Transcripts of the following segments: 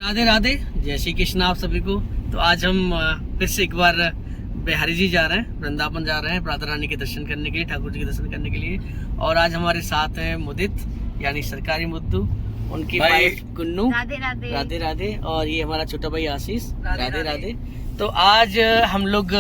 राधे राधे, जय श्री कृष्ण आप सभी को। तो आज हम फिर से एक बार बिहारी जी जा रहे हैं, वृंदावन जा रहे हैं राधा रानी के दर्शन करने के लिए, ठाकुर जी के दर्शन करने के लिए। और आज हमारे साथ हैं मुदित यानी सरकारी मुद्दू, उनकी वाइफ कुन्नू। राधे राधे। राधे राधे। और ये हमारा छोटा भाई आशीष। राधे राधे। तो आज हम लोग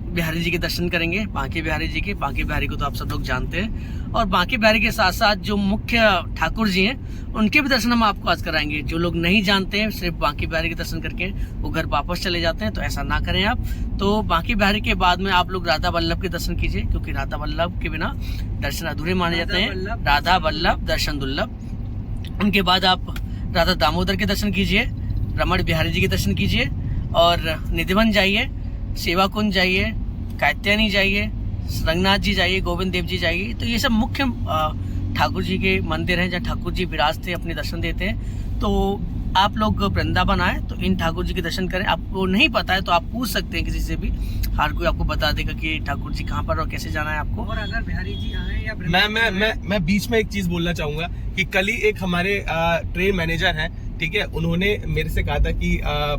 बिहारी जी के दर्शन करेंगे, बांके बिहारी जी के। बांके बिहारी को तो आप सब लोग जानते हैं। और बांके बिहारी के साथ साथ जो मुख्य ठाकुर जी हैं उनके भी दर्शन हम आपको आज कराएंगे। जो लोग नहीं जानते हैं, सिर्फ बांके बिहारी के दर्शन करके वो घर वापस चले जाते हैं, तो ऐसा ना करें आप। तो बांके बिहारी के बाद में आप लोग राधा वल्लभ के दर्शन कीजिए, क्योंकि राधा वल्लभ के बिना दर्शन अधूरे माने जाते हैं। राधा वल्लभ दर्शन दुर्लभ। उनके बाद आप राधा दामोदर के दर्शन कीजिए, रमण बिहारी जी के दर्शन कीजिए, और निधिवन जाइए, सेवा कुंज जाइए, कात्यायनी जाइए, रंगनाथ जी जाइए, गोविंद देव जी जाइए। तो ये सब मुख्य ठाकुर जी के मंदिर हैं जहाँ ठाकुर जी विराजते अपने दर्शन देते हैं। तो आप लोग वृंदावन आए तो इन ठाकुर जी के दर्शन करें। आपको नहीं पता है तो आप पूछ सकते हैं किसी से भी, हर कोई आपको बता देगा कि ठाकुर जी कहाँ पर और कैसे जाना है आपको। और अगर बिहारी जी आए या मैं बीच में एक चीज बोलना चाहूंगा कि कल ही एक हमारे ट्रेन मैनेजर हैं, ठीक है, उन्होंने मेरे से कहा था कि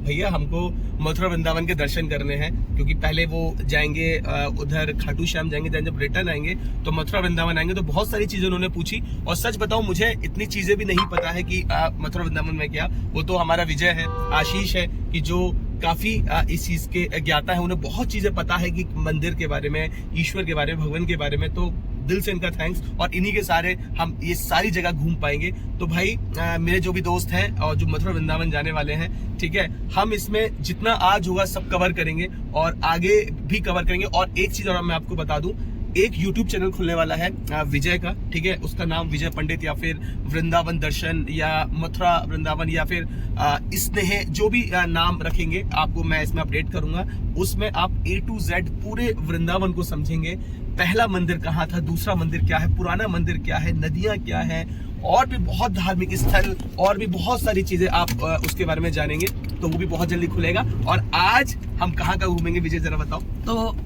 भैया हमको मथुरा वृंदावन के दर्शन करने हैं, क्योंकि पहले वो जाएंगे उधर खाटू श्याम जाएंगे, देन जब रिटर्न आएंगे तो मथुरा वृंदावन आएंगे। तो बहुत सारी चीजें उन्होंने पूछी, और सच बताऊं मुझे इतनी चीजें भी नहीं पता है कि मथुरा वृंदावन में क्या। वो तो हमारा विजय है, आशीष है, कि जो काफी इस चीज के ज्ञाता है, उन्हें बहुत चीजें पता है कि मंदिर के बारे में, ईश्वर के बारे में, भगवान के बारे में। तो दिल से इनका थैंक्स, और इन्हीं के सारे हम ये सारी जगह घूम पाएंगे। तो भाई मेरे जो भी दोस्त हैं और जो मथुरा वृंदावन जाने वाले हैं, ठीक है, हम इसमें जितना आज होगा सब कवर करेंगे और आगे भी कवर करेंगे। और एक चीज और मैं आपको बता दूं, एक YouTube चैनल खुलने वाला है विजय का, ठीक है, उसका नाम विजय पंडित या फिर वृंदावन दर्शन या मथुरा वृंदावन या फिर स्नेह, जो भी नाम रखेंगे आपको मैं इसमें अपडेट करूंगा। उसमें आप A to Z पूरे वृंदावन को समझेंगे। पहला मंदिर कहाँ था, दूसरा मंदिर क्या है, पुराना मंदिर क्या है, नदियां क्या है, और भी बहुत धार्मिक स्थल और भी बहुत सारी चीजें आप उसके बारे में जानेंगे। तो वो भी बहुत जल्दी खुलेगा। और आज हम कहाँ का घूमेंगे विजय, जरा बताओ। तो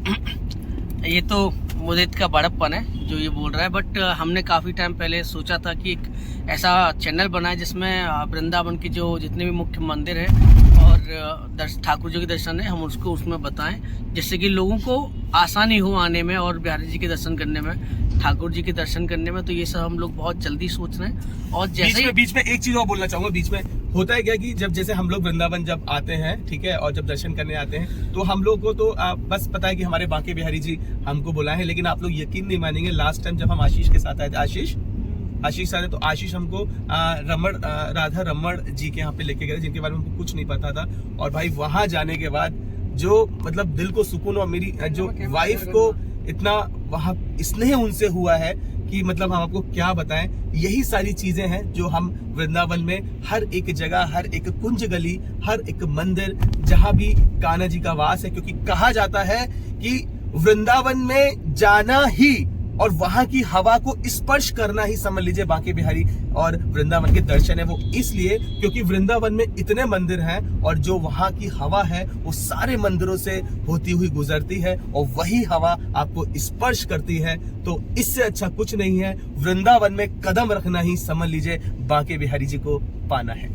ये तो मुदित का बड़प्पन है जो ये बोल रहा है, बट हमने काफ़ी टाइम पहले सोचा था कि एक ऐसा चैनल बनाए जिसमें वृंदावन के जो जितने भी मुख्य मंदिर हैं और ठाकुर जी के दर्शन है, हम उसको उसमें बताएं, जिससे कि लोगों को आसानी हो आने में और बिहारी जी के दर्शन करने में, ठाकुर जी के दर्शन करने में। तो ये सब हम लोग बहुत जल्दी सोच रहे हैं। और जैसे बीच में एक चीज और बोलना चाहूंगा। बीच में होता है क्या कि जब जैसे हम लोग वृंदावन जब आते हैं, ठीक है, और जब दर्शन करने आते हैं, तो हम लोग को तो बस पता है कि हमारे बांके बिहारी जी हमको बुलाए हैं। लेकिन आप लोग यकीन नहीं मानेंगे, लास्ट टाइम जब हम आशीष के साथ आए थे, आशीष साथ, तो आशीष हमको राधा रमण जी के यहाँ पे लेके गए, जिनके बारे में हमको कुछ नहीं पता था। और भाई वहां जाने के बाद जो मतलब दिल को सुकून, और मेरी जो वाइफ को इतना वहां स्नेह उनसे हुआ है कि मतलब हम आपको क्या बताएं। यही सारी चीजें हैं जो हम वृंदावन में हर एक जगह, हर एक कुंज गली, हर एक मंदिर, जहां भी कान्हा जी का वास है, क्योंकि कहा जाता है कि वृंदावन में जाना ही और वहां की हवा को स्पर्श करना ही समझ लीजिए बांके बिहारी और वृंदावन के दर्शन है। वो इसलिए क्योंकि वृंदावन में इतने मंदिर हैं और जो वहां की हवा है वो सारे मंदिरों से होती हुई गुजरती है, और वही हवा आपको स्पर्श करती है। तो इससे अच्छा कुछ नहीं है। वृंदावन में कदम रखना ही समझ लीजिए बांके बिहारी जी को पाना है।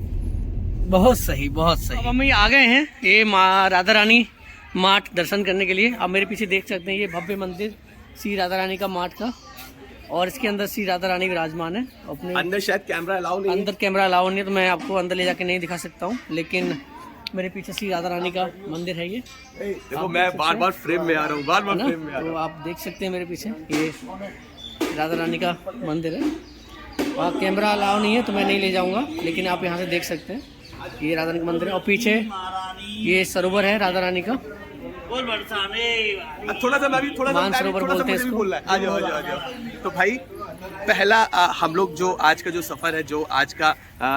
बहुत सही, बहुत सही। अब हम आ गए हैं ये माँ राधा रानी माठ दर्शन करने के लिए। आप मेरे पीछे देख सकते हैं ये भव्य मंदिर श्री राधा रानी का माठ का, और इसके अंदर श्री राधा रानी विराजमान है। अपने अंदर शायद कैमरा अलाउ नहीं है, अंदर कैमरा अलाउ नहीं है, तो मैं आपको अंदर ले जाके नहीं दिखा सकता हूँ। लेकिन मेरे पीछे श्री राधा रानी का मंदिर है ये। देखो मैं बार-बार फ्रेम में आ रहा हूँ, बार-बार फ्रेम में आ रहा हूँ। तो आप देख सकते हैं मेरे पीछे ये राधा रानी का मंदिर है। वहाँ कैमरा अलाउ नहीं है तो मैं नहीं ले जाऊँगा, लेकिन आप यहाँ से देख सकते हैं ये राधा रानी का मंदिर है। और पीछे ये सरोवर है राधा रानी का, थोड़ा सा मैं भी थोड़ा सा मानसरोवर बोलते हैं इसको। आ जाओ। तो भाई पहला हम लोग जो आज का जो सफर है, जो आज का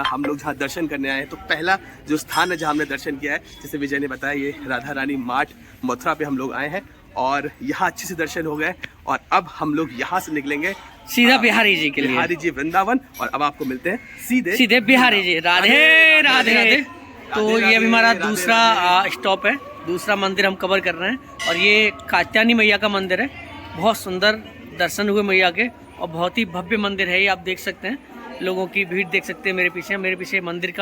हम लोग जहाँ दर्शन करने आए हैं, तो पहला जो स्थान है जहाँ हमने दर्शन किया है, जैसे विजय ने बताया, ये राधा रानी माठ मथुरा पे हम लोग आए हैं, और यहाँ अच्छे से दर्शन हो गए। और अब हम लोग यहाँ से निकलेंगे सीधा बिहारी जी के लिए, बिहारी जी वृंदावन। और अब आपको मिलते हैं सीधे बिहारी जी। राधे राधे। तो ये अभी हमारा दूसरा स्टॉप है, दूसरा मंदिर हम कवर कर रहे हैं। और ये कात्यायनी मैया का मंदिर है। बहुत सुंदर दर्शन हुए मैया के, और बहुत ही भव्य मंदिर है ये, आप देख सकते हैं। लोगों की भीड़ देख सकते हैं मेरे पीछे मंदिर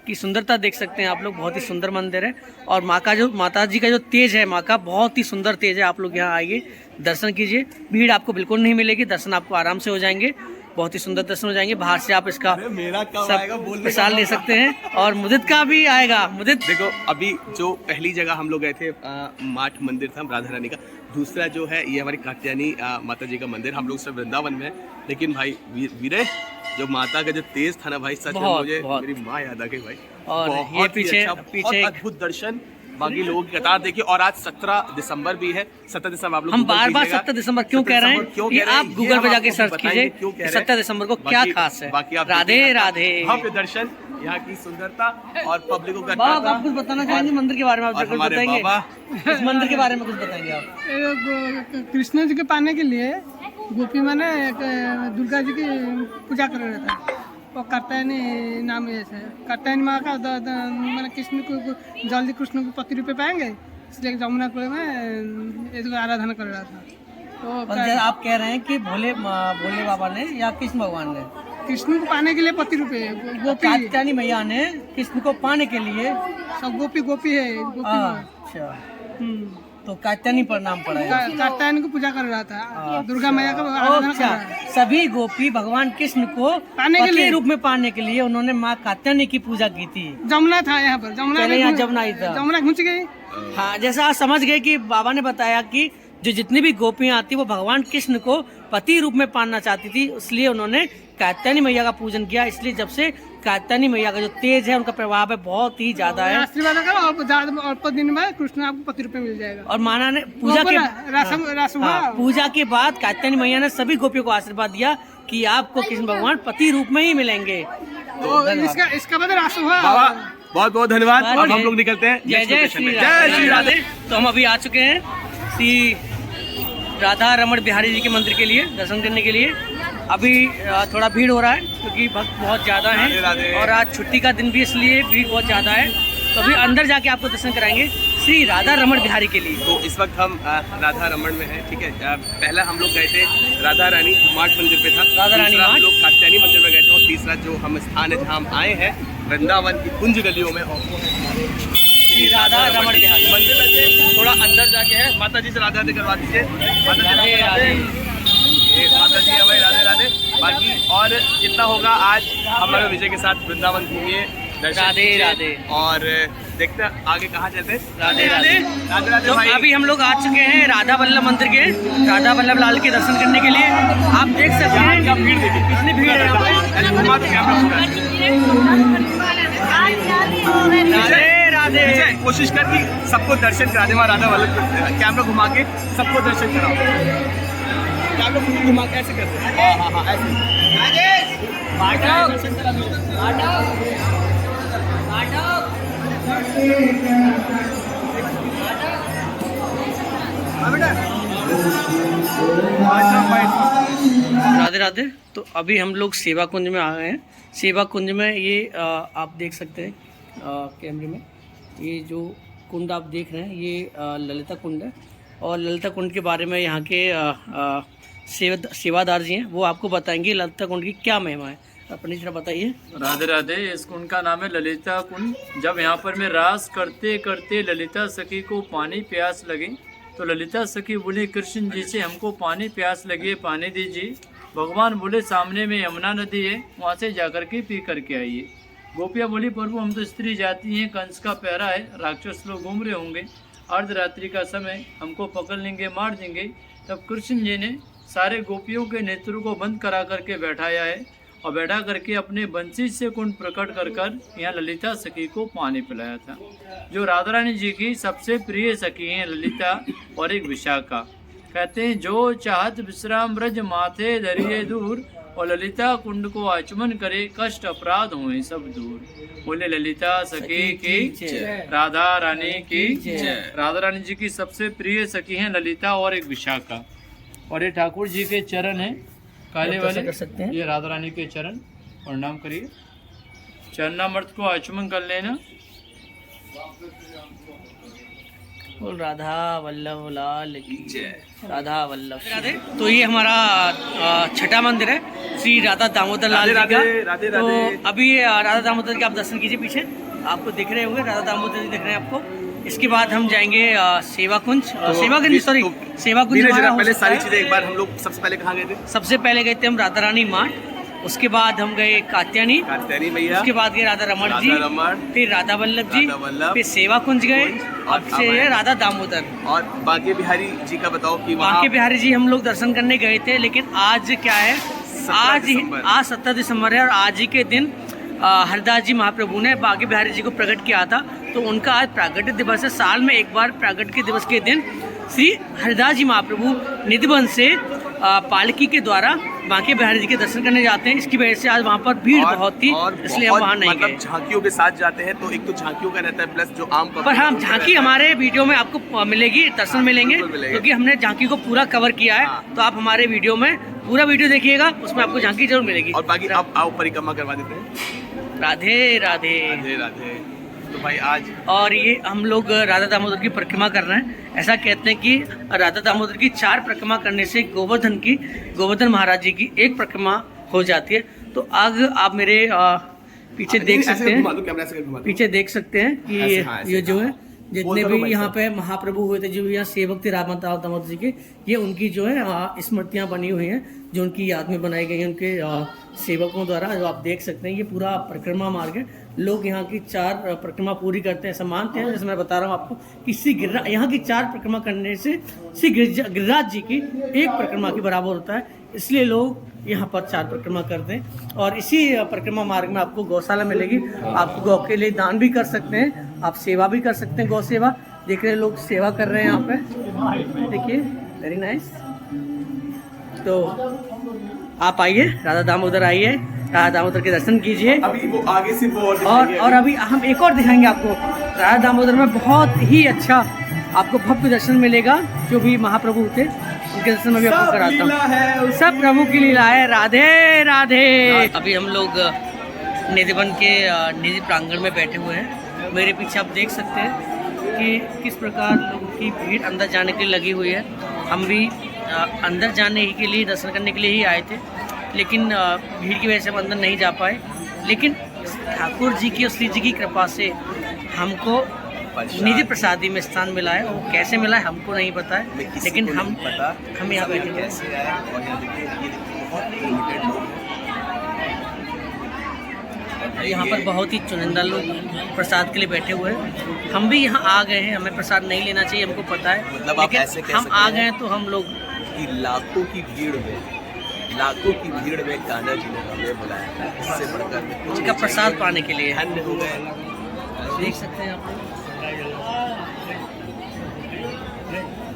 की सुंदरता देख सकते हैं आप लोग। बहुत ही सुंदर मंदिर है और माता जी का जो तेज है, माँ का बहुत ही सुंदर तेज है। आप लोग यहाँ आइए, दर्शन कीजिए, भीड़ आपको बिल्कुल नहीं मिलेगी, दर्शन आपको आराम से हो जाएंगे, बहुत ही सुंदर दर्शन हो जाएंगे। बाहर से आप इसका सब मिसाल ले सकते हैं और मुदित का भी आएगा। मुदित देखो, अभी जो पहली जगह हम लोग गए थे माठ मंदिर था राधा रानी का, दूसरा जो है ये हमारी कात्यायनी माता जी का मंदिर, हम लोग सब वृंदावन में है। लेकिन भाई वीरे, जो माता का जो तेज था ना भाई, सच में मुझे मेरी माँ याद आ गई भाई। और ये पीछे अद्भुत दर्शन, बाकी लोगों की कतार देखिए। और आज 17 दिसंबर भी है। 17 दिसंबर आप लोग हम बार 17 दिसंबर क्यों कह रहे हैं कि आप गूगल पे जाके सर्च कीजिए 17 दिसंबर को क्या खास है। बाकी आप राधे राधे। भव्य दर्शन, यहाँ की सुंदरता और पब्लिकों का। आप कुछ बताना चाहेंगे मंदिर के बारे में? आप कुछ बताएंगे इस मंदिर के बारे में? कुछ बताएंगे आप? कृष्ण जी के पाने के लिए गोपी माने दुर्गा जी की पूजा कर रहा था। वो कात्यायनी नाम ऐसे कात्यायनी माँ का मैंने कृष्ण को जल्दी कृष्ण को पति रूपे पाएंगे, इसलिए जमुना कुएं में इसको आराधना कर रहा था। तो आप कह रहे हैं कि भोले बाबा ने या कृष्ण भगवान ने कृष्ण को पाने के लिए पति रूपे गोपी, कात्यायनी मैया ने कृष्ण को पाने के लिए सब गोपी है अच्छा तो कात्यायनी पर नाम पड़ा है। कात्यायनी को पूजा कर रहा था, दुर्गा मैया का आराधना कर रहा था। सभी गोपी भगवान कृष्ण को पाने के लिए रूप में पाने के लिए उन्होंने माँ कात्यायनी की पूजा की थी। जमुना था यहाँ पर, जमुना घुस गई। हाँ, जैसा आप समझ गए कि बाबा ने बताया कि जो जितनी भी गोपियाँ आती वो भगवान कृष्ण को पति रूप में पाना चाहती थी, इसलिए उन्होंने कात्यायनी मैया का पूजन किया। इसलिए जब से कात्यायनी मैया का जो तेज है, उनका प्रभाव है बहुत ही ज्यादा है। आशीर्वाद का अल्प दिन में कृष्ण आपको पति रूप में मिल जाएगा। और माना ने पूजा के बाद कात्यायनी मैया ने सभी गोपियों को आशीर्वाद दिया कि आपको कृष्ण भगवान पति रूप में ही मिलेंगे। तो इसका मतलब रास हुआ। बहुत बहुत धन्यवाद। अब हम लोग निकलते हैं। जय जय श्री राधे। तो हम अभी आ चुके हैं श्री राधा रमण बिहारी जी के मंदिर के लिए दर्शन करने के लिए। अभी थोड़ा भीड़ हो रहा है क्योंकि भक्त बहुत ज़्यादा हैं और आज छुट्टी का दिन भी, इसलिए भीड़ बहुत ज़्यादा है। तो अभी अंदर जाके आपको दर्शन कराएंगे श्री राधा रमण बिहारी के लिए। तो इस वक्त हम राधा रमण में हैं, ठीक है। पहला हम लोग गए थे राधा रानी माठ मंदिर पे था, राधा रानी हम लोग कात्यायनी मंदिर में गए थे, और तीसरा जो हम स्थान है जहाँ हम आए हैं वृंदावन की कुंज गलियों में, और वो है श्री राधा रमण बिहारी मंदिर में से थोड़ा अंदर जाके है। माता जी से राधा राधे करवा दीजिए। राधे राधे। माता जी हमारे राधे राधे। बाकी और जितना होगा आज हमारे विजय के साथ वृंदावन घूमिए, राधे राधे, और देखते हैं आगे कहाँ चलते हैं। राधे राधे। राधे राधे। तो अभी हम लोग आ चुके हैं राधा वल्लभ मंदिर के, राधा वल्लभ लाल के दर्शन करने के लिए। आप देख सकते हैं क्या भीड़ देखिए, कितनी भीड़ है यहाँ पे। घुमा दो राधे राधे। कोशिश कर कि सबको दर्शन करा दे वहाँ राधा वल्लभ। कैमरा घुमा के सबको दर्शन कराओ। कैमरा घुमा के ऐसे करते हैं। हाँ ऐसे। राधे राधे। तो अभी हम लोग सेवा कुंज में आ गए हैं। सेवा कुंज में ये आप देख सकते हैं कैमरे में, ये जो कुंड आप देख रहे हैं ये ललिता कुंड है। और ललिता कुंड के बारे में यहाँ के सेवादार जी हैं, वो आपको बताएंगे ललिता कुंड की क्या महिमा है। अपनी तरह बताइए। राधे राधे। इस कुंड का नाम है ललिता कुंड। जब यहाँ पर मैं रास करते करते ललिता सखी को पानी प्यास लगी, तो ललिता सखी बोले कृष्ण जी से हमको पानी प्यास लगी है, पानी दीजिए। भगवान बोले सामने में यमुना नदी है, वहाँ से जाकर के पी करके आइए। गोपियाँ बोली प्रभु हम तो स्त्री जाती हैं, कंस का पहरा है, राक्षस लोग घूम रहे होंगे, अर्धरात्रि का समय, हमको पकड़ लेंगे, मार देंगे। तब कृष्ण जी ने सारे गोपियों के नेत्रों को बंद करा करके बैठाया है, और बैठा करके अपने बंसी से कुंड प्रकट कर कर यहाँ ललिता सखी को पानी पिलाया था। जो राधा रानी जी की सबसे प्रिय सखी हैं ललिता और एक विशाखा। कहते हैं जो चाहत विश्राम ब्रज माथे धरिए दूर, और ललिता कुंड को आचमन करे कष्ट अपराध हुए सब दूर। बोले ललिता सखी की, राधा रानी की। राधा रानी जी की सबसे प्रिय सखी हैं ललिता और एक विशाखा। और ये ठाकुर जी के चरण हैं काले वाले, कर सकते हैं। ये राधा रानी के चरण प्रणाम करिए। चरणामृत को आचमन कर लेना। बोल राधा वल्लभ लाल की जय। राधा वल्लभ राधे। तो ये हमारा छठा मंदिर है श्री राधा दामोदर लाल जी का। राधे तो अभी राधा दामोदर के आप दर्शन कीजिए, पीछे आपको दिख रहे होंगे राधा दामोदर जी दिख रहे हैं आपको। इसके बाद हम जाएंगे सेवा कुंज, सेवा कुंज सॉरी सेवा कुंज। पहले सारी चीजें एक बार हम लोग सबसे पहले कहाँ गए थे? सबसे पहले गए थे हम राधा रानी मार्ट, उसके बाद हम गए कात्यायनी भैया, उसके बाद गए राधा रमण जी, फिर राधा वल्लभ जी, फिर सेवा कुंज गए, अब से है राधा दामोदर। और बांके बिहारी जी का बताओ कि बांके बिहारी जी हम लोग दर्शन करने गए थे, लेकिन आज क्या है, आज 17 दिसंबर है और आज ही के दिन हरदास जी महाप्रभु ने बांके बिहारी जी को प्रकट किया था। तो उनका आज प्रागट्य दिवस है। साल में एक बार प्रागट्य के दिवस के दिन श्री हरदास जी महाप्रभु निधिवन से पालकी के द्वारा बांके बिहारी जी के दर्शन करने जाते हैं। इसकी वजह से आज वहाँ पर भीड़ बहुत थी, इसलिए हम वहाँ नहीं गए। मतलब झांकियों के साथ जाते हैं तो एक तो झांकियों का रहता है, प्लस जो आम पर हाँ, झांकी हमारे वीडियो में आपको मिलेगी, दर्शन मिलेंगे, क्योंकि हमने झांकी को पूरा कवर किया है। तो आप हमारे वीडियो में पूरा वीडियो देखिएगा, उसमें आपको झांकी जरूर मिलेगी। और बाकी आप आओ परिक्रमा करवा देते हैं। राधे राधे राधे राधे। तो भाई आज और ये हम लोग राधा दामोदर की परिक्रमा कर रहे हैं। ऐसा कहते हैं कि राधा दामोदर की 4 परिक्रमा करने से गोवर्धन महाराज जी की 1 परिक्रमा हो जाती है। तो आग आप मेरे पीछे देख सकते हैं, पीछे देख सकते हैं कि ये जो है जितने भी यहाँ पे महाप्रभु हुए थे, जो यहाँ सेवक थे राधा दामोदर जी के, ये उनकी जो है स्मृतियाँ बनी हुई हैं, जो उनकी याद में बनाई गई हैं उनके सेवकों द्वारा। जो आप देख सकते हैं ये पूरा परिक्रमा मार्ग है। लोग यहाँ की 4 परिक्रमा पूरी करते हैं, ऐसा मानते हैं। जैसे मैं बता रहा हूँ आपको कि यहाँ की 4 परिक्रमा करने से श्री गिरिराज जी की 1 परिक्रमा के बराबर होता है, इसलिए लोग यहाँ पर 4 परिक्रमा करते हैं। और इसी परिक्रमा मार्ग में आपको गौशाला मिलेगी, आप गौ के लिए दान भी कर सकते हैं, आप सेवा भी कर सकते हैं, गौ सेवा। देख रहे हैं लोग सेवा कर रहे हैं यहाँ पे, देखिए वेरी नाइस। तो आप आइए, राधा दामोदर आइए, राधा दामोदर के दर्शन कीजिए। अभी वो आगे से वो और अभी हम एक और दिखाएंगे आपको। राधा दामोदर में बहुत ही अच्छा आपको भव्य दर्शन मिलेगा। जो भी महाप्रभु थे उनके दर्शन में भी आपको कराता हूँ। सब प्रभु की लीला है। राधे राधे। अभी हम लोग निधिवन के निधि प्रांगण में बैठे हुए हैं। मेरे पीछे आप देख सकते हैं कि किस प्रकार लोगों की भीड़ अंदर जाने के लिए लगी हुई है। हम भी अंदर जाने के लिए, दर्शन करने के लिए ही आए थे, लेकिन भीड़ की वजह से हम अंदर नहीं जा पाए। लेकिन ठाकुर जी की और श्री जी की कृपा से हमको निधि प्रसादी में स्थान मिला है। वो कैसे मिला है हमको नहीं पता है, लेकिन हम यहाँ बैठे हैं। यहाँ पर बहुत ही चुनिंदा लोग प्रसाद के लिए बैठे हुए हैं। हम भी यहाँ आ गए हैं, हमें प्रसाद नहीं लेना चाहिए, हमको पता है, मतलब लेकिन हम आ गए हैं तो हम लोग कि लाखों की भीड़ में कान्हा जी ने हमें बुलाया, इससे बढ़कर उनका प्रसाद पाने के लिए। धन्य हो गए। देख सकते हैं आप,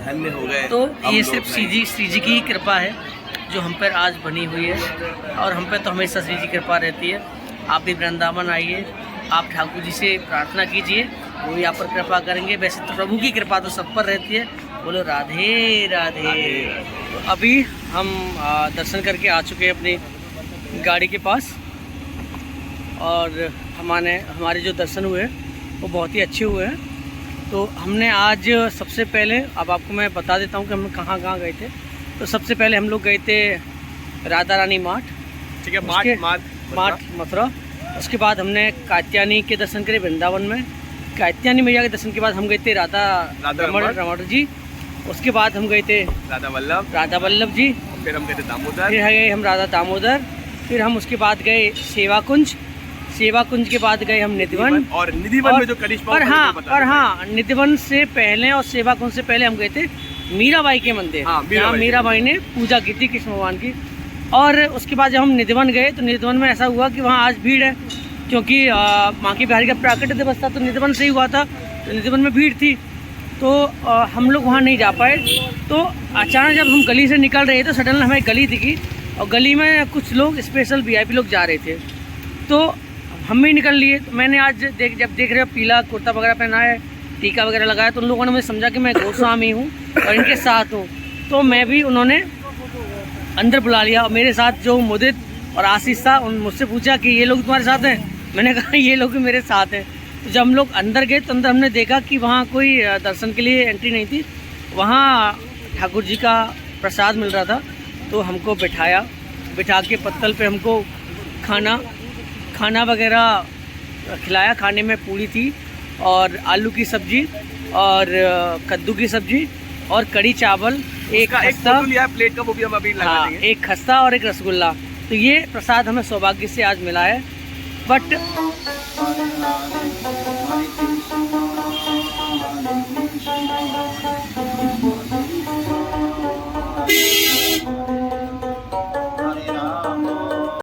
धन्य हो गए। तो ये सिर्फ श्री जी की कृपा है जो हम पर आज बनी हुई है, और हम पे तो हमेशा श्री जी की कृपा रहती है। आप भी वृंदावन आइए, आप ठाकुर जी से प्रार्थना कीजिए, वो यहाँ पर कृपा करेंगे। वैसे तो प्रभु की कृपा तो सब पर रहती है। बोलो राधे राधे। तो अभी हम दर्शन करके आ चुके हैं अपनी गाड़ी के पास, और हमारे जो दर्शन हुए वो बहुत ही अच्छे हुए हैं। तो हमने आज सबसे पहले, अब आपको मैं बता देता हूँ कि हम कहाँ गए थे। तो सबसे पहले हम लोग गए थे राधा रानी मार्ट, ठीक है, मार्ट मथुरा। उसके बाद हमने कात्यायनी के दर्शन करे वृंदावन में। कात्यायनी मैया के दर्शन के बाद हम गए थे राधा रमण जी। उसके बाद हम गए थे राधा वल्लभ जी। फिर हम गए थे दामोदर। फिर गए हम राधा दामोदर। फिर हम उसके बाद गए सेवा कुंज के बाद गए हम निधिवन। और निधिवन में जो कनिष्ठ और हाँ, निधिवन से पहले और सेवा कुंज से पहले हम गए थे मीराबाई के मंदिर, जहाँ मीराबाई ने पूजा की थी कृष्ण भगवान की। और उसके बाद जब हम निधिवन गए तो निधिवन में ऐसा हुआ कि वहाँ आज भीड़ है, क्योंकि बांके बिहारी का प्राकट्य दिवस था, तो निधिवन से ही हुआ था, तो निधिवन में भीड़ थी, तो हम लोग वहाँ नहीं जा पाए। तो अचानक जब हम गली से निकल रहे थे तो सडन हमें गली दिखी, और गली में कुछ लोग स्पेशल VIP लोग जा रहे थे, तो हम भी निकल लिए। तो मैंने आज जब देख रहे हो पीला कुर्ता वगैरह पहना है, टीका वगैरह लगाया, तो उन लोगों ने मुझे समझा कि मैं गोस्वामी हूँ और इनके साथ हूँ। तो मैं भी, उन्होंने अंदर बुला लिया, और मेरे साथ जो मुदित और आशीष था, मुझसे पूछा कि ये लोग तुम्हारे साथ हैं। मैंने कहा ये लोग भी मेरे साथ हैं। तो जब हम लोग अंदर गए तो अंदर हमने देखा कि वहाँ कोई दर्शन के लिए एंट्री नहीं थी। वहाँ ठाकुर जी का प्रसाद मिल रहा था, तो हमको बिठा के पत्तल पे हमको खाना वगैरह खिलाया। खाने में पूड़ी थी और आलू की सब्जी और कद्दू की सब्जी और कड़ी चावल, एक खस्ता लिया प्लेट का, वो भी हम अभी लगा देंगे। एक खस्ता और एक रसगुल्ला। तो ये प्रसाद हमें सौभाग्य से आज मिला है। बट